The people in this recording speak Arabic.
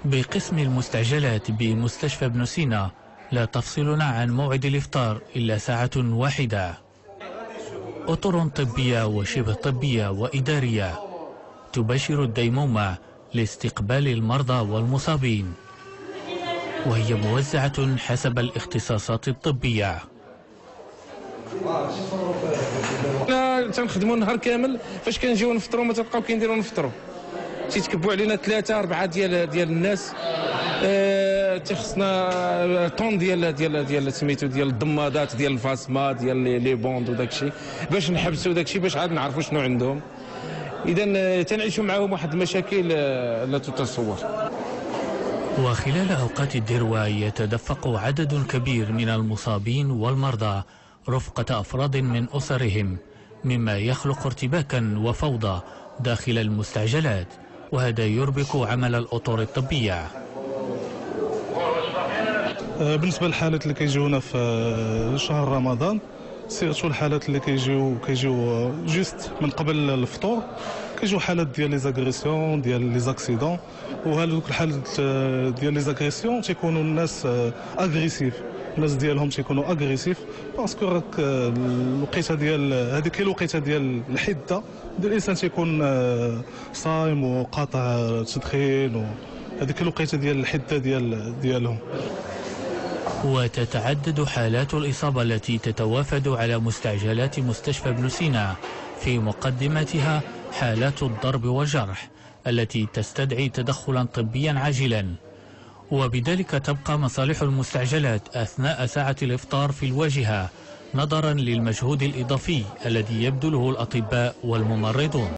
بقسم المستعجلات بمستشفى ابن سينا لا تفصلنا عن موعد الإفطار إلا ساعة واحدة. أطر طبية وشبه طبية وإدارية تبشر الديمومة لاستقبال المرضى والمصابين، وهي موزعة حسب الاختصاصات الطبية. تنخدموا النهار كامل، فاش كنجيو نفطروا ما تلقاو كنديروا نفطروا، تيتكبوا علينا 3-4 ديال الناس. تيخصنا طون ديال سميتو ديال الضمادات ديال الفاسما ديال لي بوند وداكشي باش نحبسوا داكشي باش عاد نعرفوا شنو عندهم. اذا تنعيشوا معاهم واحد المشاكل لا تتصور. وخلال أوقات الذروة يتدفق عدد كبير من المصابين والمرضى رفقة أفراد من أسرهم، مما يخلق ارتباكا وفوضى داخل المستعجلات، وهذا يربك عمل الأطر الطبية. بالنسبة للحالات اللي كيجيونا في شهر رمضان، سيرتو الحالات اللي كيجيو جوست من قبل الفطور، كيجيو حالات ديال لي زاغريسيون ديال لي زاكسيدون، وهذوك الحالات ديال لي زاغريسيون تيكونوا الناس اغريسيف، الناس ديالهم تيكونوا اغريسيف باسكو راك الوقيته ديال هذيك الوقيته ديال الحده ديال الانسان تيكون صايم وقاطع التدخين، وهذيك الوقيته ديال الحده ديالهم. وتتعدد حالات الإصابة التي تتوافد على مستعجلات مستشفى ابن سينا، في مقدمتها حالات الضرب والجرح التي تستدعي تدخلا طبيا عاجلا، وبذلك تبقى مصالح المستعجلات أثناء ساعة الإفطار في الواجهة، نظرا للمجهود الإضافي الذي يبذله الأطباء والممرضون.